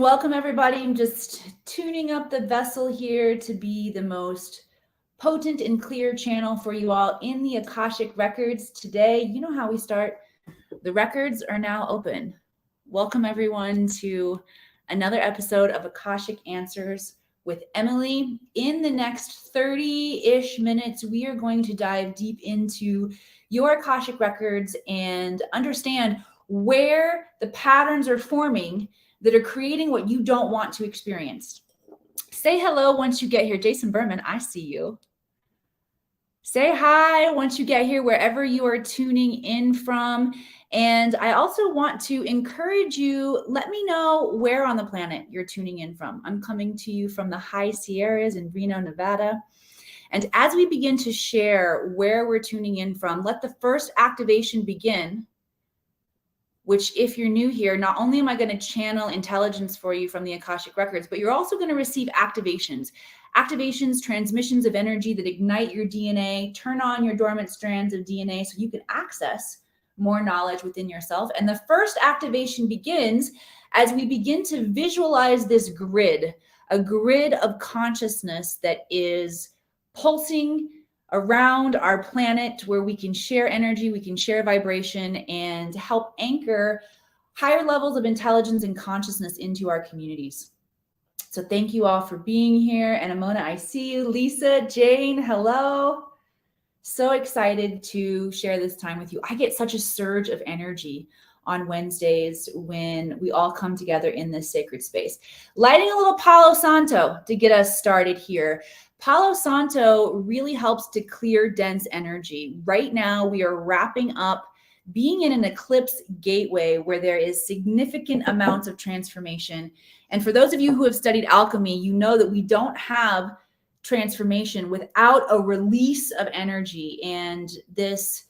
welcome everybody. I'm just tuning up the vessel here to be the most potent and clear channel for you all in the Akashic Records. Today, you know how we start. The records are now open. Welcome everyone to another episode of Akashic Answers with Emily. In the next 30-ish minutes, we are going to dive deep into your Akashic Records and understand where the patterns are forming that are creating what you don't want to experience. Say hello once you get here. Jason Berman, I see you. Say hi once you get here, wherever you are tuning in from. And I also want to encourage you, let me know where on the planet you're tuning in from. I'm coming to you from the High Sierras in Reno, Nevada. And as we begin to share where we're tuning in from, let the first activation begin, which if you're new here, not only am I going to channel intelligence for you from the Akashic Records, but you're also going to receive activations, transmissions of energy that ignite your DNA, turn on your dormant strands of DNA so you can access more knowledge within yourself. And the first activation begins as we begin to visualize this grid, a grid of consciousness that is pulsing around our planet, where we can share energy, we can share vibration, and help anchor higher levels of intelligence and consciousness into our communities. So thank you all for being here. And Amona, I see you. Lisa, Jane, hello. So excited to share this time with you. I get such a surge of energy on Wednesdays when we all come together in this sacred space. Lighting a little Palo Santo to get us started here. Palo Santo really helps to clear dense energy. Right now, we are wrapping up being in an eclipse gateway where there is significant amounts of transformation. And for those of you who have studied alchemy, you know that we don't have transformation without a release of energy. And this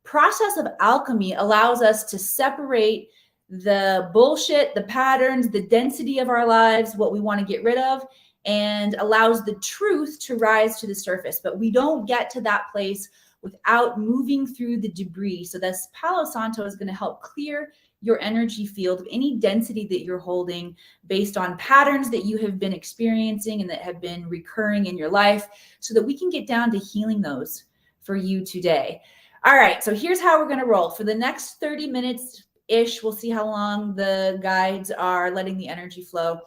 process of alchemy allows us to separate the bullshit, the patterns, the density of our lives, what we want to get rid of, and allows the truth to rise to the surface. But we don't get to that place without moving through the debris. So this Palo Santo is going to help clear your energy field of any density that you're holding based on patterns that you have been experiencing and that have been recurring in your life, so that we can get down to healing those for you today. All right, so here's how we're going to roll. For the next 30 minutes-ish, we'll see how long the guides are letting the energy flow.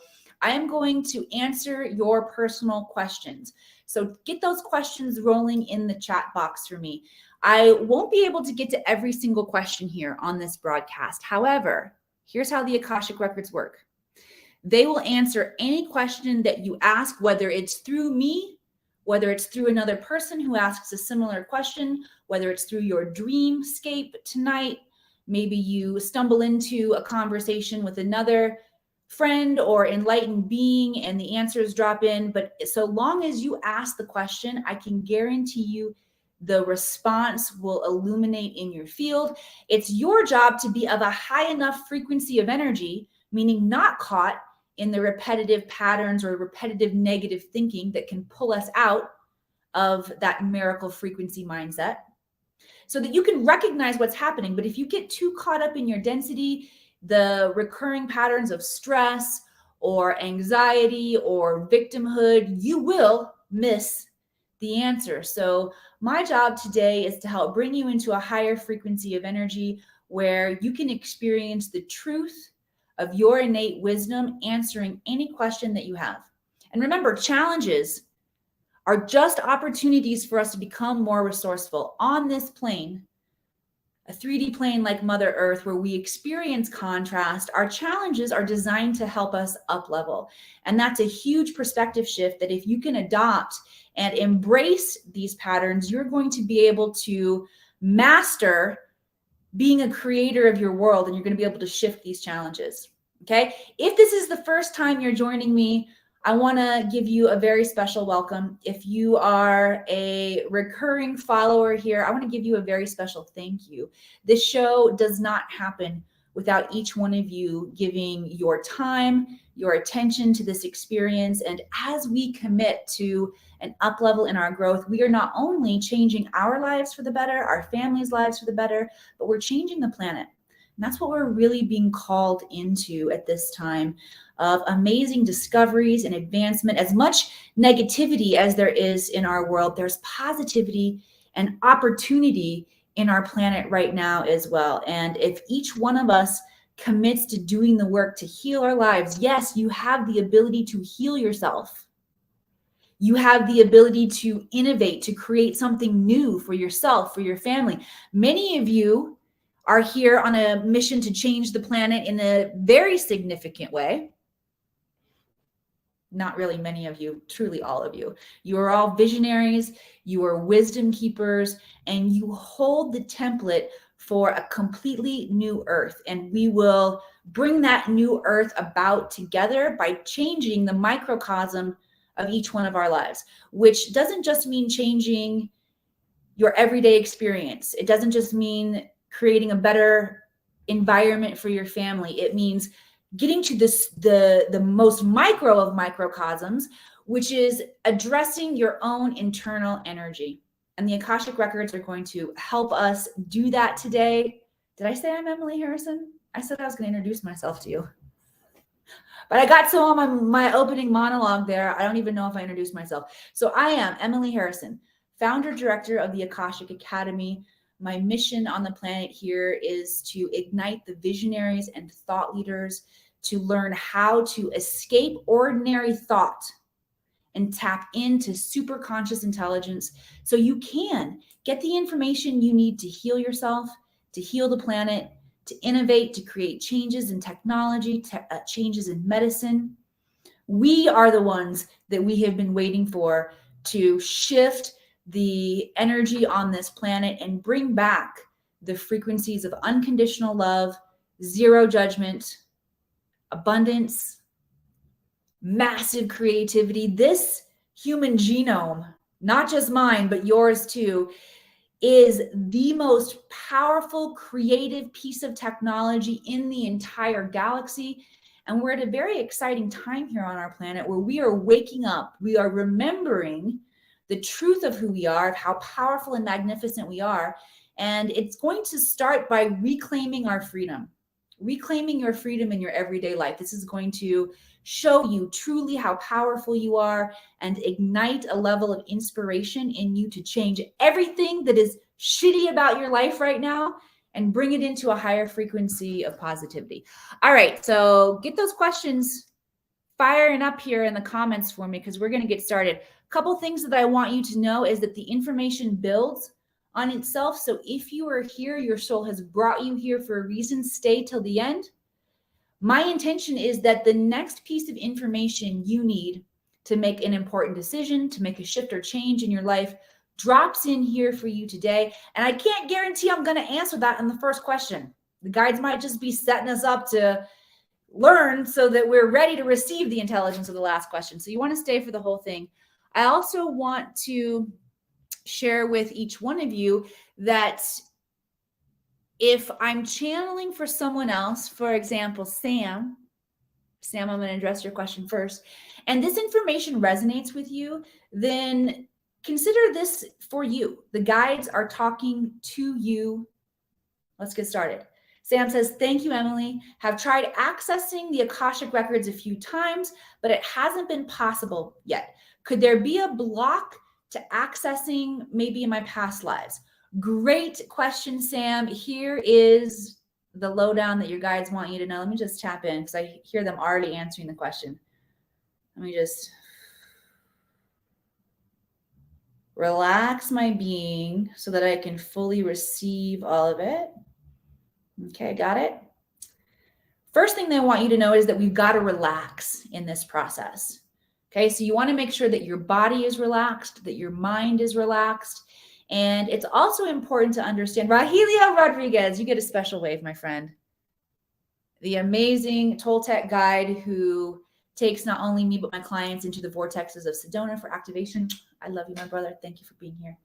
I am going to answer your personal questions. So get those questions rolling in the chat box for me. I won't be able to get to every single question here on this broadcast. However, here's how the Akashic Records work. They will answer any question that you ask, whether it's through me, whether it's through another person who asks a similar question, whether it's through your dreamscape tonight. Maybe you stumble into a conversation with another friend or enlightened being and the answers drop in. But so long as you ask the question, I can guarantee you the response will illuminate in your field. It's your job to be of a high enough frequency of energy, meaning not caught in the repetitive patterns or repetitive negative thinking that can pull us out of that miracle frequency mindset, so that you can recognize what's happening. But if you get too caught up in your density, the recurring patterns of stress or anxiety or victimhood, you will miss the answer. So my job today is to help bring you into a higher frequency of energy where you can experience the truth of your innate wisdom, answering any question that you have. And remember, challenges are just opportunities for us to become more resourceful on this plane, a 3D plane like Mother Earth, where we experience contrast. Our challenges are designed to help us up level. And that's a huge perspective shift that if you can adopt and embrace these patterns, you're going to be able to master being a creator of your world, and you're going to be able to shift these challenges. Okay. If this is the first time you're joining me, I want to give you a very special welcome. If you are a recurring follower here, I want to give you a very special thank you. This show does not happen without each one of you giving your time, your attention to this experience. And as we commit to an up level in our growth, we are not only changing our lives for the better, our families' lives for the better, but we're changing the planet. And that's what we're really being called into at this time of amazing discoveries and advancement. As much negativity as there is in our world, there's positivity and opportunity in our planet right now as well. And if each one of us commits to doing the work to heal our lives, yes, you have the ability to heal yourself. You have the ability to innovate, to create something new for yourself, for your family. Many of you are here on a mission to change the planet in a very significant way. Not really many of you, truly all of you. You are all visionaries, you are wisdom keepers, and you hold the template for a completely new earth. And we will bring that new earth about together by changing the microcosm of each one of our lives, which doesn't just mean changing your everyday experience. It doesn't just mean creating a better environment for your family. It means getting to the most micro of microcosms, which is addressing your own internal energy. And the Akashic Records are going to help us do that today. Did I say I'm Emily Harrison? I said I was going to introduce myself to you. But I got so on my opening monologue there, I don't even know if I introduced myself. So I am Emily Harrison, founder director of the Akashic Academy. My mission on the planet here is to ignite the visionaries and thought leaders to learn how to escape ordinary thought and tap into super conscious intelligence so you can get the information you need to heal yourself, to heal the planet, to innovate, to create changes in technology, changes in medicine. We are the ones that we have been waiting for to shift the energy on this planet and bring back the frequencies of unconditional love, zero judgment, abundance, massive creativity. This human genome, not just mine, but yours too, is the most powerful creative piece of technology in the entire galaxy. And we're at a very exciting time here on our planet where we are waking up. We are remembering the truth of who we are, of how powerful and magnificent we are. And it's going to start by reclaiming our freedom, reclaiming your freedom in your everyday life. This is going to show you truly how powerful you are and ignite a level of inspiration in you to change everything that is shitty about your life right now and bring it into a higher frequency of positivity. All right, so get those questions firing up here in the comments for me because we're going to get started. A couple things that I want you to know is that the information builds on itself. So if you are here, your soul has brought you here for a reason. Stay till the end. My intention is that the next piece of information you need to make an important decision, to make a shift or change in your life, drops in here for you today. And I can't guarantee I'm going to answer that in the first question. The guides might just be setting us up to learn so that we're ready to receive the intelligence of the last question. So you want to stay for the whole thing. I also want to share with each one of you that if I'm channeling for someone else, for example, Sam, I'm going to address your question first, and this information resonates with you, then consider this for you. The guides are talking to you. Let's get started. Sam says, thank you, Emily. Have tried accessing the Akashic Records a few times, but it hasn't been possible yet. Could there be a block to accessing maybe in my past lives? Great question, Sam. Here is the lowdown that your guides want you to know. Let me just tap in because I hear them already answering the question. Let me just relax my being so that I can fully receive all of it. Okay, got it? First thing they want you to know is that we've got to relax in this process. Okay, so you want to make sure that your body is relaxed, that your mind is relaxed. And it's also important to understand, Rahilio Rodriguez, you get a special wave, my friend. The amazing Toltec guide who takes not only me, but my clients into the vortexes of Sedona for activation. I love you, my brother. Thank you for being here.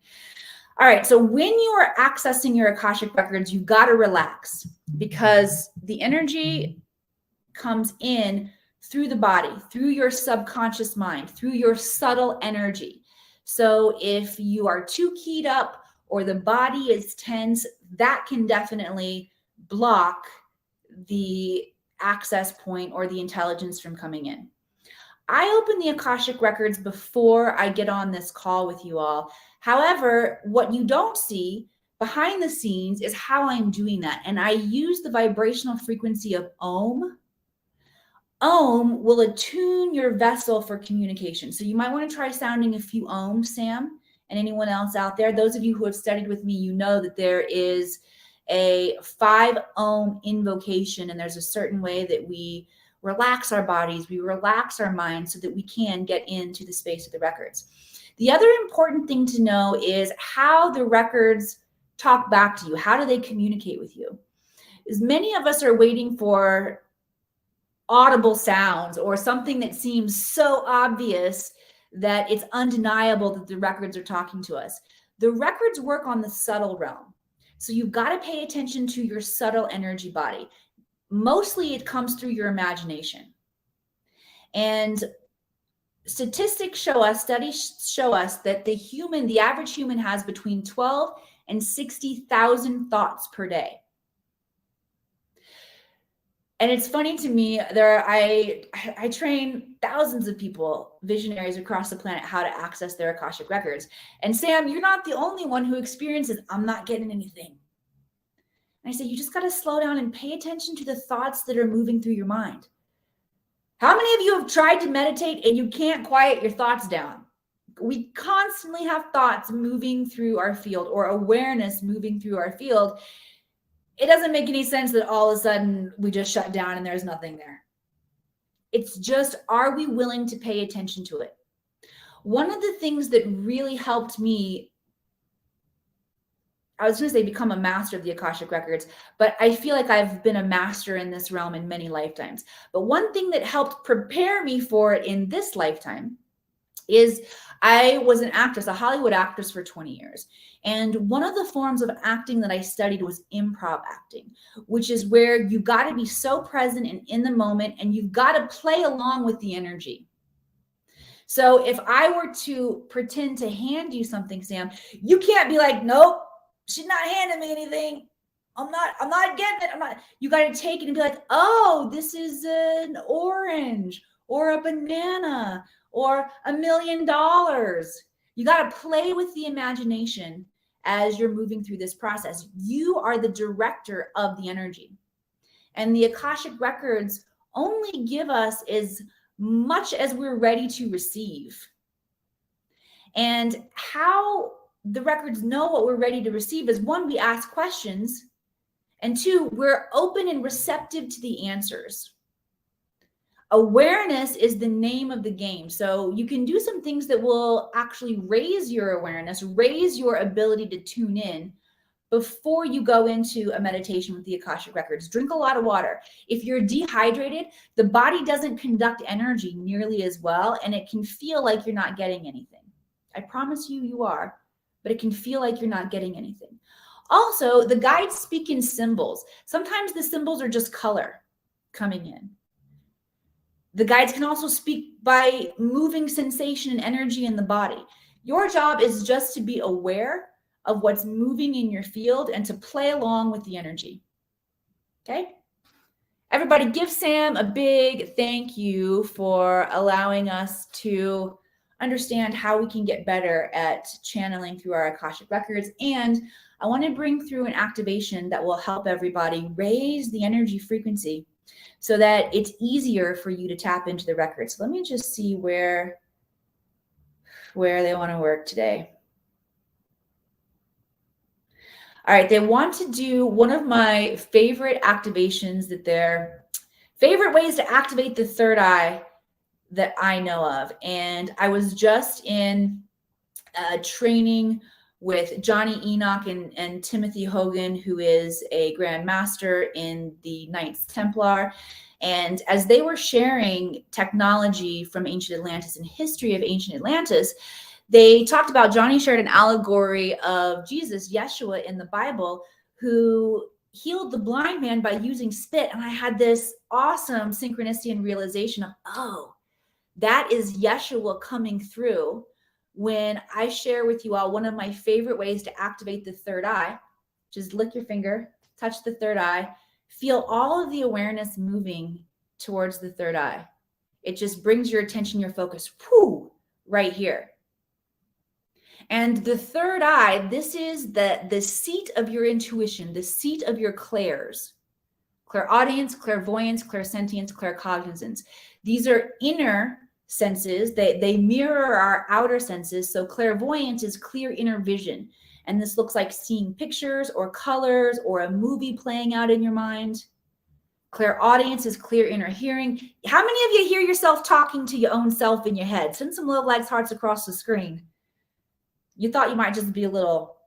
All right, so when you are accessing your Akashic Records, you've got to relax because the energy comes in through the body, through your subconscious mind, through your subtle energy. So if you are too keyed up or the body is tense, that can definitely block the access point or the intelligence from coming in. I open the Akashic Records before I get on this call with you all. However, what you don't see behind the scenes is how I'm doing that. And I use the vibrational frequency of Om. Om will attune your vessel for communication. So you might want to try sounding a few Ohms, Sam, and anyone else out there. Those of you who have studied with me, you know that there is a 5 Ohm invocation, and there's a certain way that we relax our bodies, we relax our minds so that we can get into the space of the records. The other important thing to know is how the records talk back to you. How do they communicate with you? As many of us are waiting for audible sounds or something that seems so obvious that it's undeniable that the records are talking to us. The records work on the subtle realm. So you've got to pay attention to your subtle energy body. Mostly it comes through your imagination. And statistics show us, studies show us that the average human has between 12 and 60,000 thoughts per day. And it's funny to me, I train thousands of people, visionaries across the planet, how to access their Akashic Records. And Sam, you're not the only one who experiences, I'm not getting anything. And I say, you just got to slow down and pay attention to the thoughts that are moving through your mind. How many of you have tried to meditate and you can't quiet your thoughts down? We constantly have thoughts moving through our field or awareness moving through our field. It doesn't make any sense that all of a sudden we just shut down and there's nothing there. It's just, are we willing to pay attention to it? One of the things that really helped me, I was going to say become a master of the Akashic Records, but I feel like I've been a master in this realm in many lifetimes. But one thing that helped prepare me for it in this lifetime is I was an actress, a Hollywood actress for 20 years. And one of the forms of acting that I studied was improv acting, which is where you got to be so present and in the moment, and you've got to play along with the energy. So if I were to pretend to hand you something, Sam, you can't be like, nope, she's not handing me anything. I'm not getting it. You got to take it and be like, oh, this is an orange or a banana or $1 million. You got to play with the imagination as you're moving through this process. You are the director of the energy. And the Akashic Records only give us as much as we're ready to receive. And how the records know what we're ready to receive is, one, we ask questions, and two, we're open and receptive to the answers. Awareness is the name of the game. So you can do some things that will actually raise your awareness, raise your ability to tune in before you go into a meditation with the Akashic Records. Drink a lot of water. If you're dehydrated, the body doesn't conduct energy nearly as well, and it can feel like you're not getting anything. I promise you, you are, but it can feel like you're not getting anything. Also, the guides speak in symbols. Sometimes the symbols are just color coming in. The guides can also speak by moving sensation and energy in the body. Your job is just to be aware of what's moving in your field and to play along with the energy. Okay? Everybody give Sam a big thank you for allowing us to understand how we can get better at channeling through our Akashic Records. And I want to bring through an activation that will help everybody raise the energy frequency so that it's easier for you to tap into the records. So let me just see where they want to work today. All right, they want to do one of my favorite activations, that their favorite ways to activate the third eye that I know of. And I was just in training with Johnny Enoch and Timothy Hogan, who is a Grand Master in the Knights Templar. And as they were sharing technology from ancient Atlantis and history of ancient Atlantis, they talked about, Johnny shared an allegory of Jesus, Yeshua in the Bible, who healed the blind man by using spit. And I had this awesome synchronicity and realization of, oh, that is Yeshua coming through when I share with you all one of my favorite ways to activate the third eye. Just lick your finger, touch the third eye, Feel all of the awareness moving towards the third eye. It just brings your attention, your focus, right here. And the third eye, this is the seat of your intuition, the seat of your clairs. Clairaudience, clairvoyance, clairsentience, claircognizance. These are inner senses. They mirror our outer senses. So clairvoyance is clear inner vision. And this looks like seeing pictures or colors or a movie playing out in your mind. Clairaudience is clear inner hearing. How many of you hear yourself talking to your own self in your head? Send some love, likes, hearts across the screen. You thought you might just be a little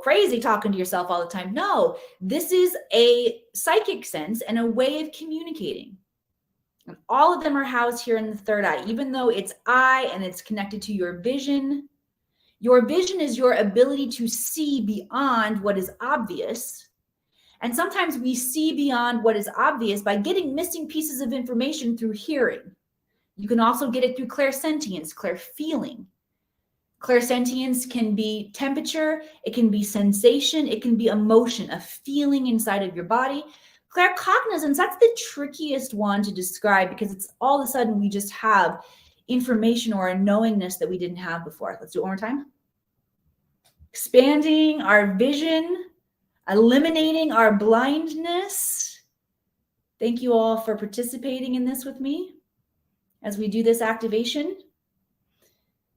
crazy talking to yourself all the time. No, this is a psychic sense and a way of communicating. And all of them are housed here in the third eye, even though it's eye and it's connected to your vision. Your vision is your ability to see beyond what is obvious. And sometimes we see beyond what is obvious by getting missing pieces of information through hearing. You can also get it through clairsentience, clairfeeling. Clairsentience can be temperature, it can be sensation, it can be emotion, a feeling inside of your body. Claircognizance, that's the trickiest one to describe because it's all of a sudden we just have information or a knowingness that we didn't have before. Let's do it one more time. Expanding our vision, eliminating our blindness. Thank you all for participating in this with me as we do this activation,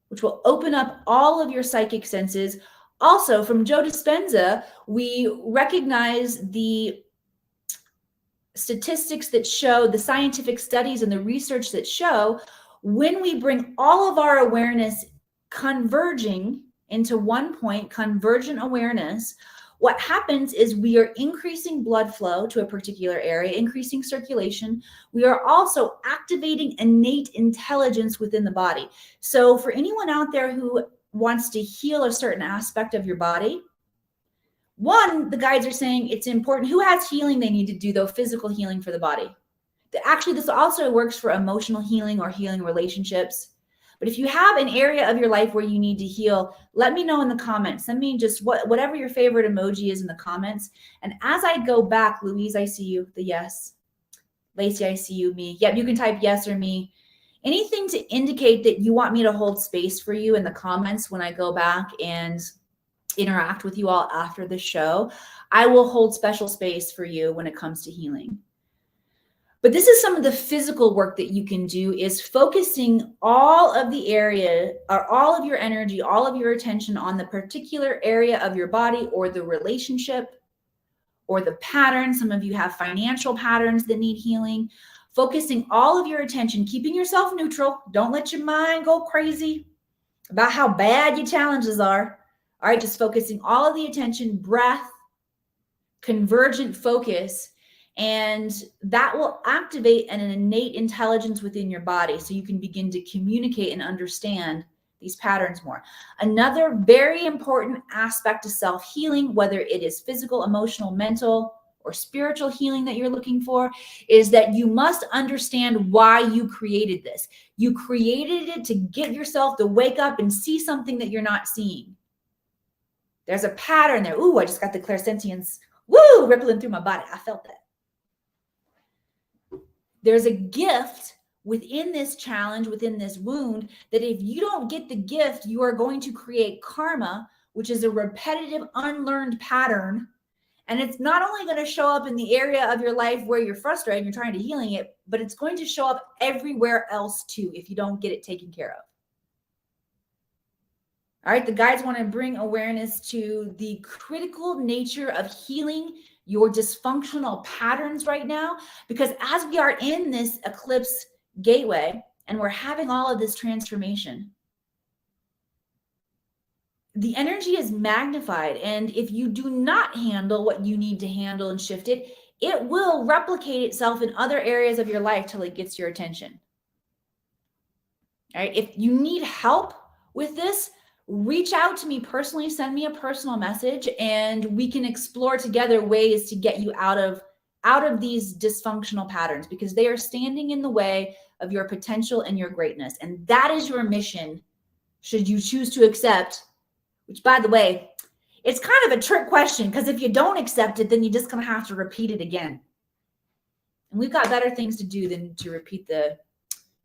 which will open up all of your psychic senses. Also, from Joe Dispenza, we recognize the statistics that show, the scientific studies and the research that show, when we bring all of our awareness converging into one point, convergent awareness, what happens is we are increasing blood flow to a particular area, increasing circulation. We are also activating innate intelligence within the body. So for anyone out there who wants to heal a certain aspect of your body, one, the guides are saying it's important. Who has healing they need to do, though? Physical healing for the body. Actually, this also works for emotional healing or healing relationships. But if you have an area of your life where you need to heal, let me know in the comments. Send me just whatever your favorite emoji is in the comments. And as I go back, Louise, I see you, the yes. Lacey, I see you, me. Yep, you can type yes or me. Anything to indicate that you want me to hold space for you in the comments when I go back and interact with you all after the show. I will hold special space for you when it comes to healing. But this is some of the physical work that you can do, is focusing all of the area or all of your energy, all of your attention on the particular area of your body or the relationship or the pattern. Some of you have financial patterns that need healing. Focusing all of your attention, keeping yourself neutral. Don't let your mind go crazy about how bad your challenges are. All right, just focusing all of the attention, breath, convergent focus. And that will activate an innate intelligence within your body so you can begin to communicate and understand these patterns more. Another very important aspect of self-healing, whether it is physical, emotional, mental, or spiritual healing that you're looking for, is that you must understand why you created this. You created it to get yourself to wake up and see something that you're not seeing. There's a pattern there. Ooh, I just got the clairsentience, rippling through my body. I felt that. There's a gift within this challenge, within this wound, that if you don't get the gift, you are going to create karma, which is a repetitive, unlearned pattern. And it's not only going to show up in the area of your life where you're frustrated and you're trying to healing it, but it's going to show up everywhere else too if you don't get it taken care of. All right, the guides want to bring awareness to the critical nature of healing your dysfunctional patterns right now, because as we are in this eclipse gateway and we're having all of this transformation, the energy is magnified. And if you do not handle what you need to handle and shift it, it will replicate itself in other areas of your life till it gets your attention. All right, if you need help with this, reach out to me personally, send me a personal message, and we can explore together ways to get you out of these dysfunctional patterns, because they are standing in the way of your potential and your greatness. And that is your mission, should you choose to accept, which, by the way, It's kind of a trick question, because if you don't accept it, then you're just going to have to repeat it again. And we've got better things to do than to repeat the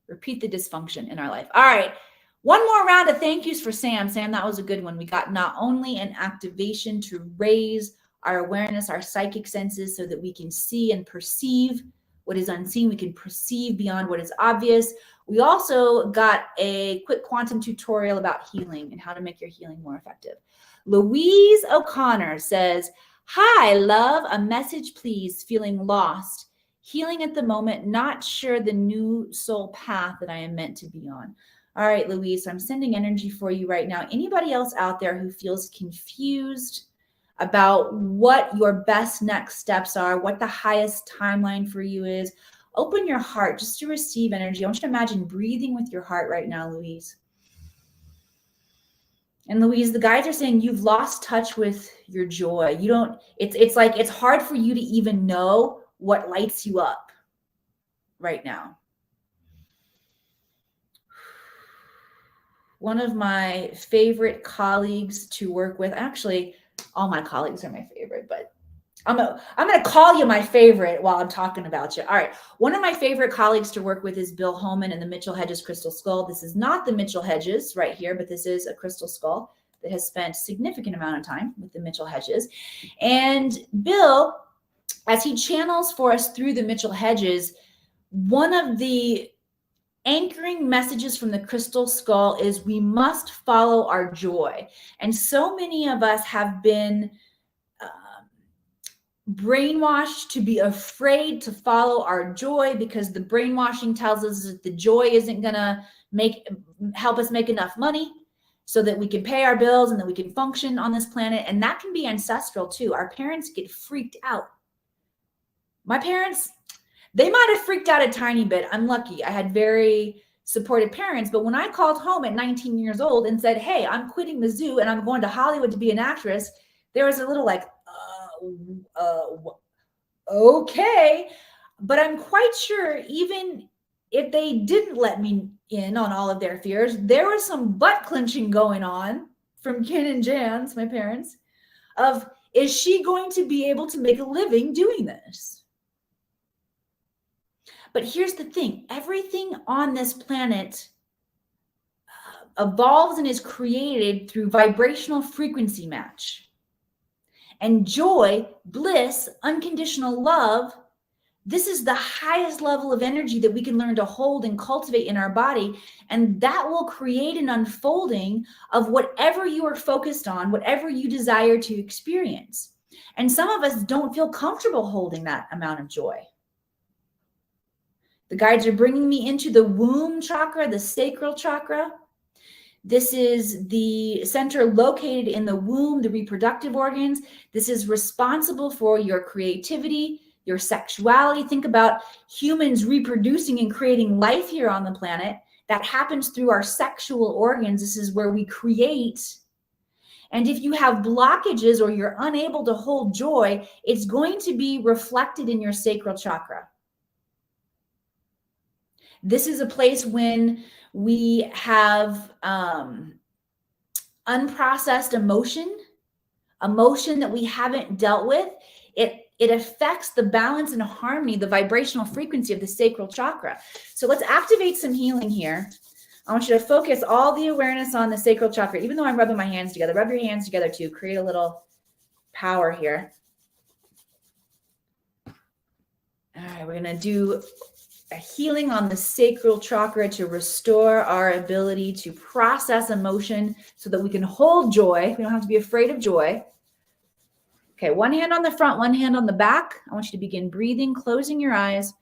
dysfunction in our life. All right. One more round of thank yous for Sam. Sam, that was a good one. We got not only an activation to raise our awareness, our psychic senses, so that we can see and perceive what is unseen. We can perceive beyond what is obvious. We also got a quick quantum tutorial about healing and how to make your healing more effective. Louise O'Connor says, hi, love, a message, please. Feeling lost. Healing at the moment, not sure the new soul path that I am meant to be on. All right, Louise, I'm sending energy for you right now. Anybody else out there who feels confused about what your best next steps are, what the highest timeline for you is, open your heart just to receive energy. I want you to imagine breathing with your heart right now, Louise. And Louise, the guides are saying you've lost touch with your joy. You don't, it's like, it's hard for you to even know what lights you up right now. One of my favorite colleagues to work with, actually, all my colleagues are my favorite, but I'm going to call you my favorite while I'm talking about you. All right. One of my favorite colleagues to work with is Bill Holman and the Mitchell Hedges crystal skull. This is not the Mitchell Hedges right here, but this is a crystal skull that has spent a significant amount of time with the Mitchell Hedges. And Bill, as he channels for us through the Mitchell Hedges, one of the anchoring messages from the crystal skull is we must follow our joy. And so many of us have been brainwashed to be afraid to follow our joy, because the brainwashing tells us that the joy isn't going to help us make enough money so that we can pay our bills and that we can function on this planet. And that can be ancestral too. Our parents get freaked out. My parents, they might have freaked out a tiny bit. I'm lucky. I had very supportive parents. But when I called home at 19 years old and said, hey, I'm quitting the zoo and I'm going to Hollywood to be an actress, there was a little like, okay. But I'm quite sure even if they didn't let me in on all of their fears, there was some butt clenching going on from Ken and Jans, my parents, of, is she going to be able to make a living doing this? But here's the thing, everything on this planet evolves and is created through vibrational frequency match. And joy, bliss, unconditional love, this is the highest level of energy that we can learn to hold and cultivate in our body. And that will create an unfolding of whatever you are focused on, whatever you desire to experience. And some of us don't feel comfortable holding that amount of joy. The guides are bringing me into the womb chakra, the sacral chakra. This is the center located in the womb, the reproductive organs. This is responsible for your creativity, your sexuality. Think about humans reproducing and creating life here on the planet. That happens through our sexual organs. This is where we create. And if you have blockages or you're unable to hold joy, it's going to be reflected in your sacral chakra. This is a place when we have unprocessed emotion that we haven't dealt with. It affects the balance and harmony, the vibrational frequency of the sacral chakra. So let's activate some healing here. I want you to focus all the awareness on the sacral chakra, even though I'm rubbing my hands together. Rub your hands together too. Create a little power here. All right, we're going to do a healing on the sacral chakra to restore our ability to process emotion so that we can hold joy. We don't have to be afraid of joy. Okay, one hand on the front, one hand on the back. I want you to begin breathing, closing your eyes,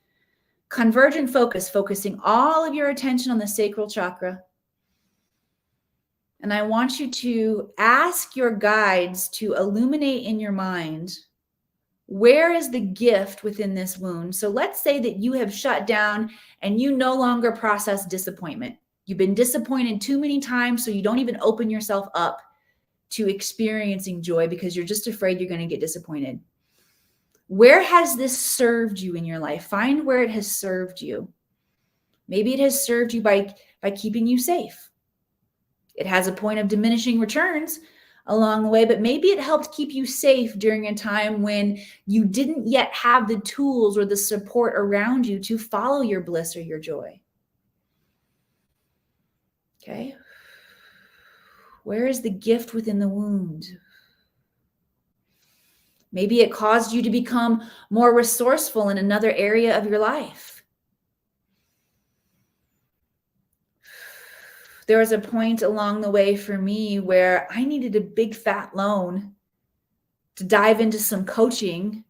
convergent focus, focusing all of your attention on the sacral chakra. And I want you to ask your guides to illuminate in your mind, where is the gift within this wound? So let's say that you have shut down and you no longer process disappointment. You've been disappointed too many times, so you don't even open yourself up to experiencing joy because you're just afraid you're going to get disappointed. Where has this served you in your life? Find where it has served you. Maybe it has served you by keeping you safe. It has a point of diminishing returns along the way, but maybe it helped keep you safe during a time when you didn't yet have the tools or the support around you to follow your bliss or your joy. Okay. Where is the gift within the wound? Maybe it caused you to become more resourceful in another area of your life. There was a point along the way for me where I needed a big fat loan to dive into some coaching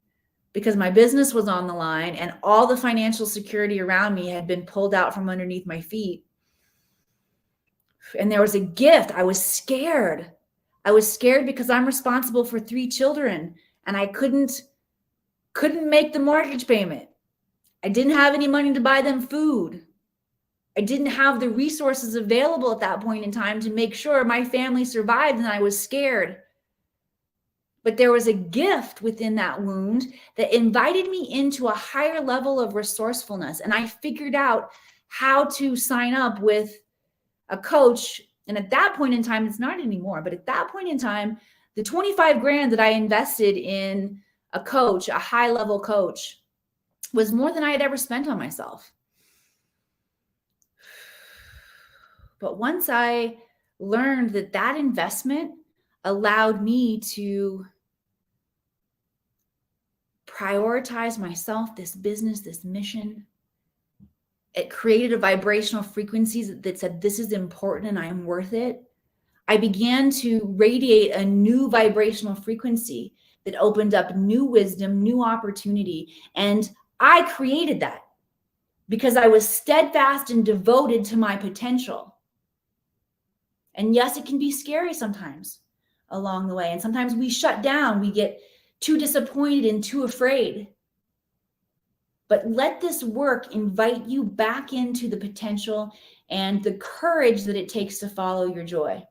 because my business was on the line and all the financial security around me had been pulled out from underneath my feet. And there was a gift. I was scared. I was scared because I'm responsible for 3 children and I couldn't make the mortgage payment. I didn't have any money to buy them food. I didn't have the resources available at that point in time to make sure my family survived, and I was scared. But there was a gift within that wound that invited me into a higher level of resourcefulness. And I figured out how to sign up with a coach. And at that point in time, it's not anymore, but at that point in time, the 25 grand that I invested in a coach, a high level coach, was more than I had ever spent on myself. But once I learned that that investment allowed me to prioritize myself, this business, this mission, it created a vibrational frequency that said, this is important and I'm worth it. I began to radiate a new vibrational frequency that opened up new wisdom, new opportunity. And I created that because I was steadfast and devoted to my potential. And yes, it can be scary sometimes along the way. And sometimes we shut down, we get too disappointed and too afraid. But let this work invite you back into the potential and the courage that it takes to follow your joy.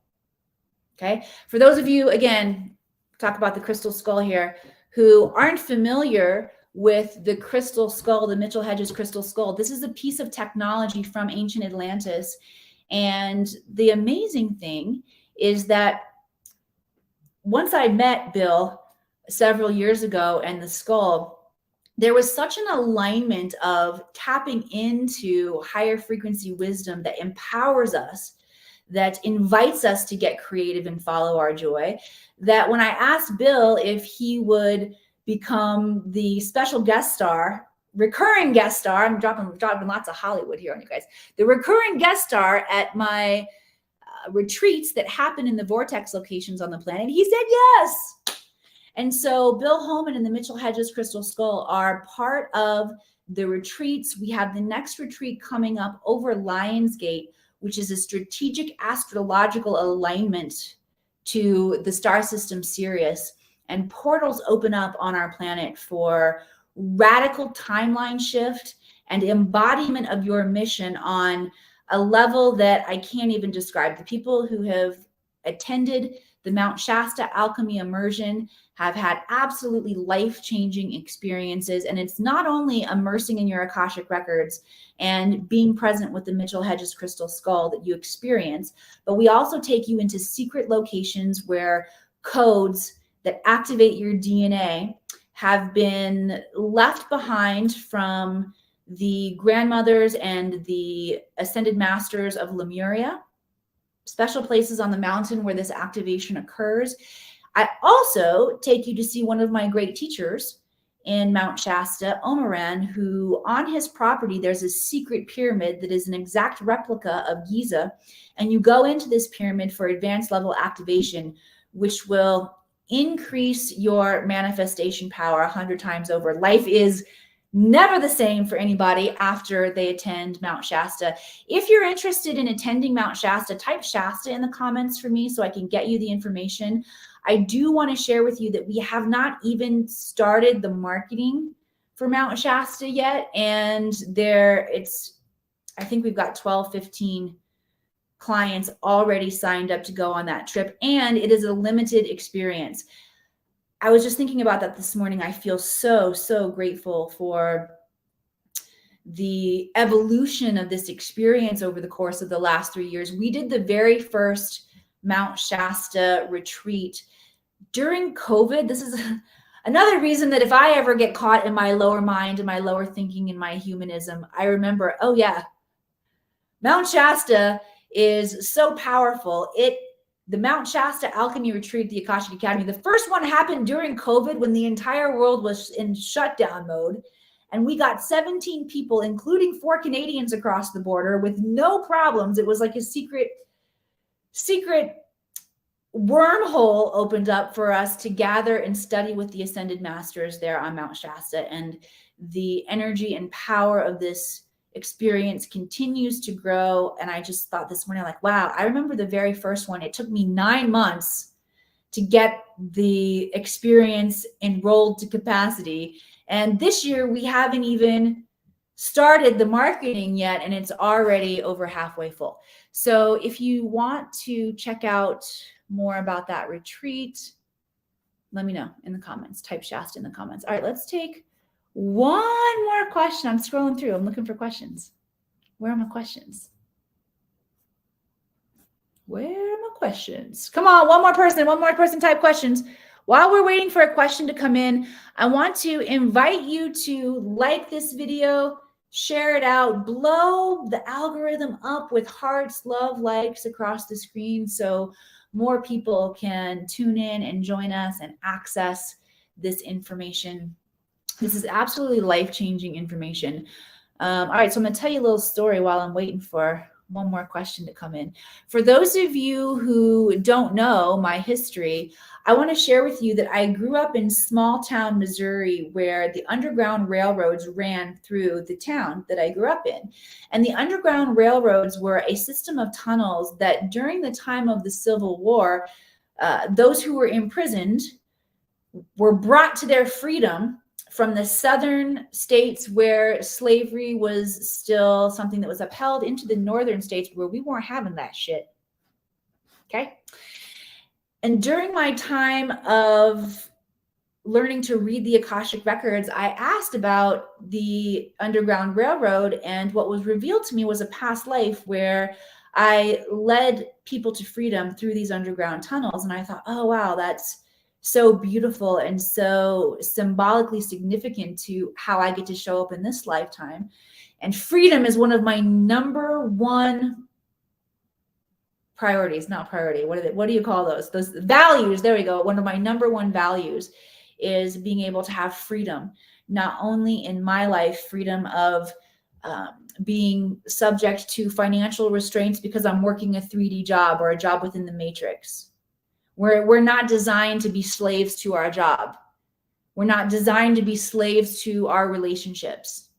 Okay. For those of you, again, talk about the crystal skull here, who aren't familiar with the crystal skull, the Mitchell Hedges crystal skull, this is a piece of technology from ancient Atlantis. And the amazing thing is that once I met Bill several years ago and the skull, there was such an alignment of tapping into higher frequency wisdom that empowers us, that invites us to get creative and follow our joy, that when I asked Bill if he would become the special guest star, recurring guest star, I'm dropping lots of Hollywood here on you guys, the recurring guest star at my retreats that happen in the vortex locations on the planet, he said yes. And so Bill Holman and the Mitchell Hedges Crystal Skull are part of the retreats. We have the next retreat coming up over Lionsgate, which is a strategic astrological alignment to the star system Sirius. And portals open up on our planet for radical timeline shift and embodiment of your mission on a level that I can't even describe. The people who have attended the Mount Shasta Alchemy Immersion have had absolutely life-changing experiences. And it's not only immersing in your Akashic Records and being present with the Mitchell Hedges Crystal Skull that you experience, but we also take you into secret locations where codes that activate your DNA have been left behind from the grandmothers and the ascended masters of Lemuria, special places on the mountain where this activation occurs. I also take you to see one of my great teachers in Mount Shasta, Omaran, who on his property, there's a secret pyramid that is an exact replica of Giza. And you go into this pyramid for advanced level activation, which will increase your manifestation power 100 times over. Life is never the same for anybody after they attend Mount Shasta. If you're interested in attending Mount Shasta, type Shasta in the comments for me so I can get you the information. I do want to share with you that we have not even started the marketing for Mount Shasta yet. And I think we've got 12, 15 clients already signed up to go on that trip. And it is a limited experience. I was just thinking about that this morning. I feel so, so grateful for the evolution of this experience over the course of the last 3 years. We did the very first Mount Shasta retreat during COVID. This is another reason that if I ever get caught in my lower mind and my lower thinking and my humanism, I remember, oh yeah, Mount Shasta is so powerful. The Mount Shasta Alchemy Retreat, the Akashic Academy, the first one happened during COVID when the entire world was in shutdown mode. And we got 17 people, including 4 Canadians across the border with no problems. It was like a secret wormhole opened up for us to gather and study with the Ascended Masters there on Mount Shasta. And the energy and power of this experience continues to grow. And I just thought this morning, like, wow, I remember the very first one. It took me 9 months to get the experience enrolled to capacity. And this year we haven't even started the marketing yet, and it's already over halfway full. So if you want to check out more about that retreat, let me know in the comments. Type Shasta in the comments. All right, let's take one more question. I'm scrolling through. I'm looking for questions. Where are my questions? Where are my questions? Come on, one more person type questions. While we're waiting for a question to come in, I want to invite you to like this video, share it out, blow the algorithm up with hearts, love, likes across the screen so more people can tune in and join us and access this information. This is absolutely life-changing information. All right, so I'm going to tell you a little story while I'm waiting for one more question to come in. For those of you who don't know my history, I want to share with you that I grew up in small town Missouri where the Underground Railroads ran through the town that I grew up in. And the Underground Railroads were a system of tunnels that during the time of the Civil War, those who were imprisoned were brought to their freedom from the southern states where slavery was still something that was upheld into the northern states where we weren't having that shit. Okay. And during my time of learning to read the Akashic Records, I asked about the Underground Railroad, and what was revealed to me was a past life where I led people to freedom through these underground tunnels. And I thought, oh, wow, that's so beautiful and so symbolically significant to how I get to show up in this lifetime. And freedom is one of my number one priorities, not priority. What do you call those? Those values. There we go. One of my number one values is being able to have freedom, not only in my life, freedom of being subject to financial restraints because I'm working a 3D job or a job within the matrix. We're not designed to be slaves to our job. We're not designed to be slaves to our relationships.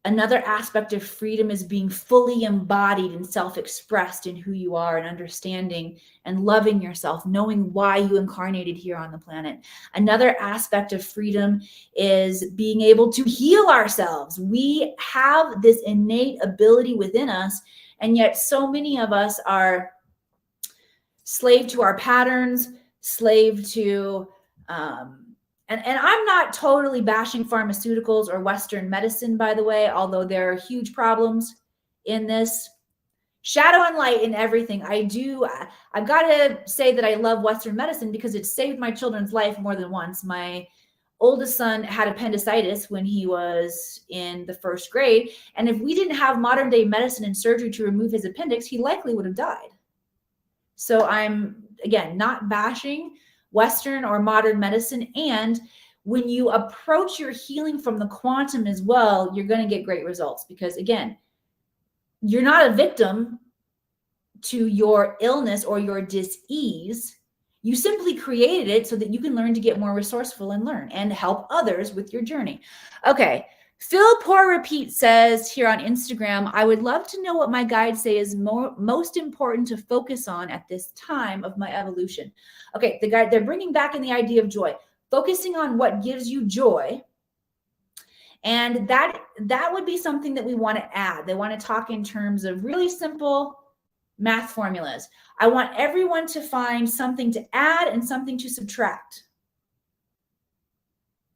Another aspect of freedom is being fully embodied and self-expressed in who you are and understanding and loving yourself, knowing why you incarnated here on the planet. Another aspect of freedom is being able to heal ourselves. We have this innate ability within us, and yet so many of us are slave to our patterns, slave to, and I'm not totally bashing pharmaceuticals or Western medicine, by the way, although there are huge problems in this. Shadow and light in everything. I've got to say that I love Western medicine because it saved my children's life more than once. My oldest son had appendicitis when he was in the 1st grade. And if we didn't have modern day medicine and surgery to remove his appendix, he likely would have died. So I'm, again, not bashing Western or modern medicine. And when you approach your healing from the quantum as well, you're going to get great results because, again, you're not a victim to your illness or your dis-ease. You simply created it so that you can learn to get more resourceful and learn and help others with your journey. Okay. Phil Poor Repeat says here on Instagram, I would love to know what my guides say is most important to focus on at this time of my evolution. Okay, they're bringing back in the idea of joy, focusing on what gives you joy. And that would be something that we want to add. They want to talk in terms of really simple math formulas. I want everyone to find something to add and something to subtract.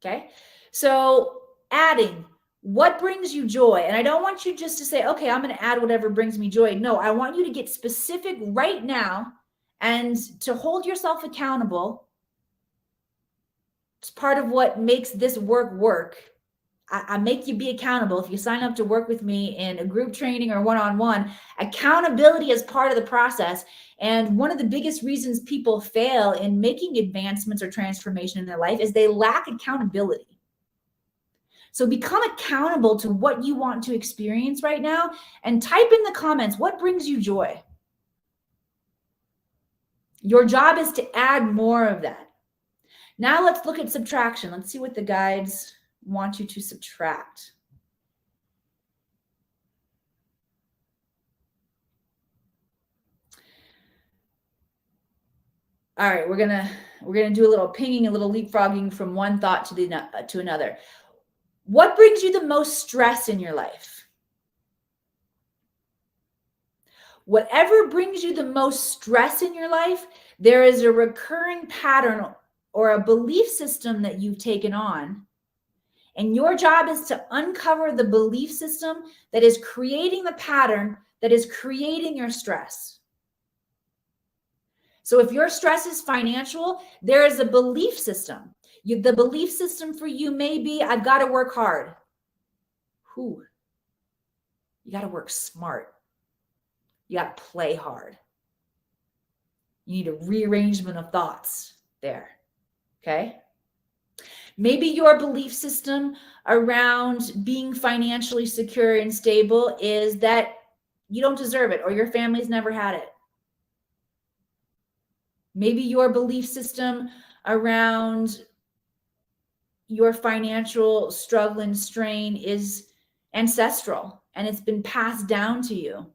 Okay, so adding. What brings you joy? And I don't want you just to say, okay, I'm going to add whatever brings me joy. No, I want you to get specific right now And to hold yourself accountable, it's part of what makes this work. I make you be accountable. If you sign up to work with me in a group training or one-on-one, accountability is part of the process. And one of the biggest reasons people fail in making advancements or transformation in their life is they lack accountability. So become accountable to what you want to experience right now, and type in the comments, what brings you joy? Your job is to add more of that. Now let's look at subtraction. Let's see what the guides want you to subtract. All right, we're gonna do a little pinging, a little leapfrogging from one thought to another. What brings you the most stress in your life? Whatever brings you the most stress in your life, there is a recurring pattern or a belief system that you've taken on. And your job is to uncover the belief system that is creating the pattern that is creating your stress. So if your stress is financial, there is a belief system. The belief system for you may be, I've got to work hard. You got to work smart. You got to play hard. You need a rearrangement of thoughts there. Okay? Maybe your belief system around being financially secure and stable is that you don't deserve it or your family's never had it. Maybe your belief system around your financial struggle and strain is ancestral and it's been passed down to you.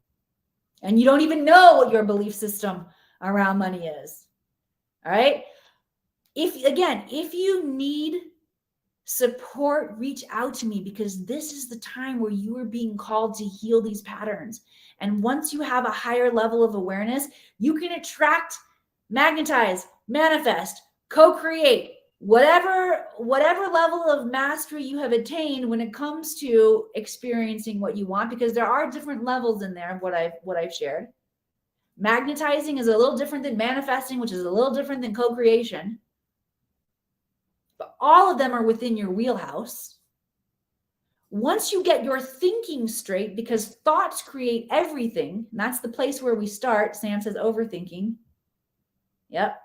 And you don't even know what your belief system around money is. All right? If you need support, reach out to me, because this is the time where you are being called to heal these patterns. And once you have a higher level of awareness, you can attract, magnetize, manifest, co-create, whatever level of mastery you have attained when it comes to experiencing what you want, because there are different levels in there of what I've shared. Magnetizing is a little different than manifesting, which is a little different than co-creation. But all of them are within your wheelhouse. Once you get your thinking straight, because thoughts create everything, and that's the place where we start. Sam says overthinking. Yep.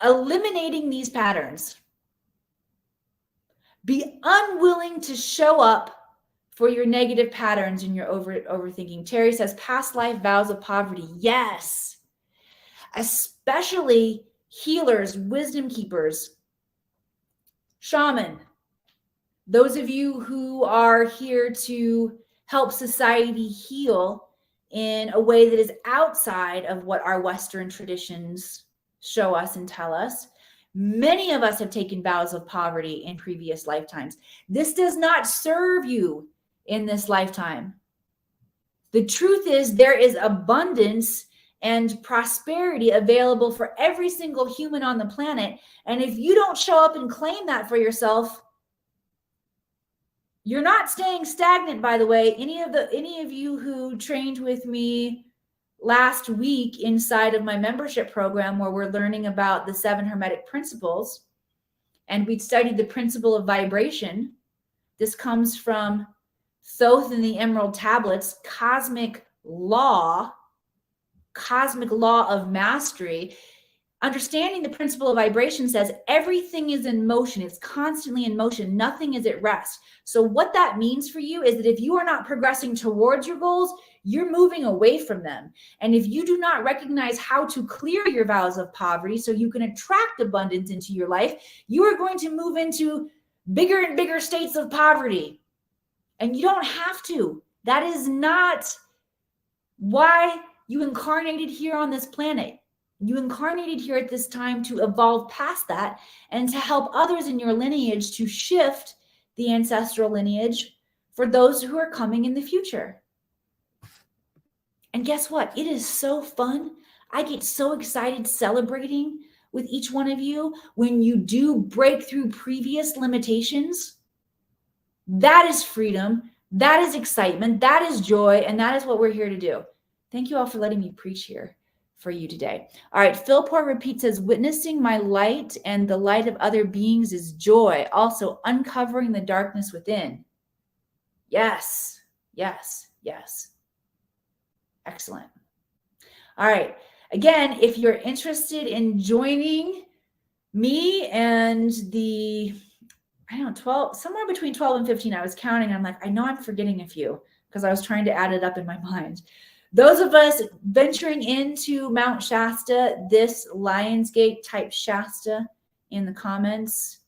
Eliminating these patterns. Be unwilling to show up for your negative patterns in your overthinking. Terry says past life vows of poverty. Yes. Especially healers, wisdom keepers, shaman, those of you who are here to help society heal in a way that is outside of what our Western traditions show us and tell us. Many of us have taken vows of poverty in previous lifetimes. This does not serve you in this lifetime. The truth is there is abundance and prosperity available for every single human on the planet. And if you don't show up and claim that for yourself, you're not staying stagnant, by the way. Any of you who trained with me last week inside of my membership program, where we're learning about the 7 Hermetic principles, and we studied the principle of vibration. This comes from Thoth and the Emerald Tablets, cosmic law of mastery. Understanding the principle of vibration says everything is in motion. It's constantly in motion. Nothing is at rest. So what that means for you is that if you are not progressing towards your goals, you're moving away from them. And if you do not recognize how to clear your vows of poverty so you can attract abundance into your life, you are going to move into bigger and bigger states of poverty. And you don't have to. That is not why you incarnated here on this planet. You incarnated here at this time to evolve past that and to help others in your lineage to shift the ancestral lineage for those who are coming in the future. And guess what? It is so fun. I get so excited celebrating with each one of you when you do break through previous limitations. That is freedom. That is excitement. That is joy. And that is what we're here to do. Thank you all for letting me preach here for you today. All right. Philport repeats, says, witnessing my light and the light of other beings is joy. Also uncovering the darkness within. Yes. Yes. Yes. Excellent. All right. Again, if you're interested in joining me and the, I don't know, 12, somewhere between 12 and 15, I was counting. I'm like, I know I'm forgetting a few because I was trying to add it up in my mind. Those of us venturing into Mount Shasta, this Lionsgate type Shasta in the comments,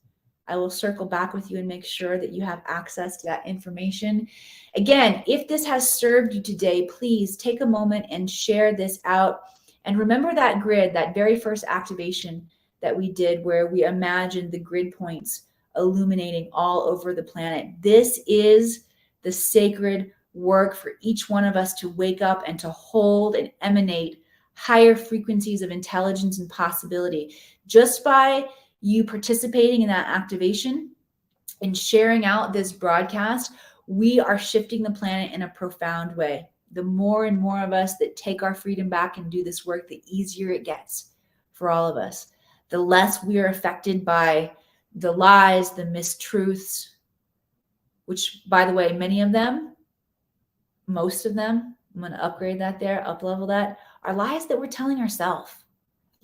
I will circle back with you and make sure that you have access to that information. Again, if this has served you today, please take a moment and share this out. And remember that grid, that very first activation that we did where we imagined the grid points illuminating all over the planet. This is the sacred work for each one of us to wake up and to hold and emanate higher frequencies of intelligence and possibility. Just by you participating in that activation and sharing out this broadcast, we are shifting the planet in a profound way. The more and more of us that take our freedom back and do this work, the easier it gets for all of us. The less we are affected by the lies, the mistruths, which, by the way, many of them, most of them, I'm going to upgrade that there, up-level that, are lies that we're telling ourselves.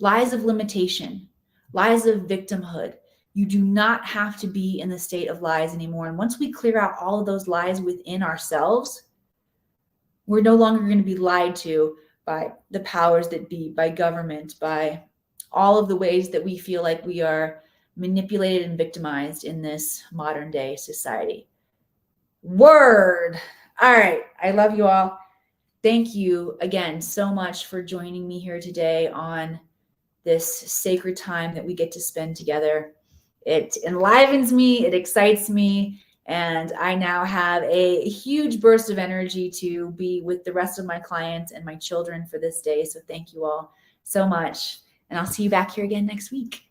Lies of limitation, lies of victimhood. You do not have to be in the state of lies anymore. And once we clear out all of those lies within ourselves, we're no longer going to be lied to by the powers that be, by government, by all of the ways that we feel like we are manipulated and victimized in this modern day society. Word. All right. I love you all. Thank you again so much for joining me here today on this sacred time that we get to spend together. It enlivens me, it excites me, and I now have a huge burst of energy to be with the rest of my clients and my children for this day. So thank you all so much. And I'll see you back here again next week.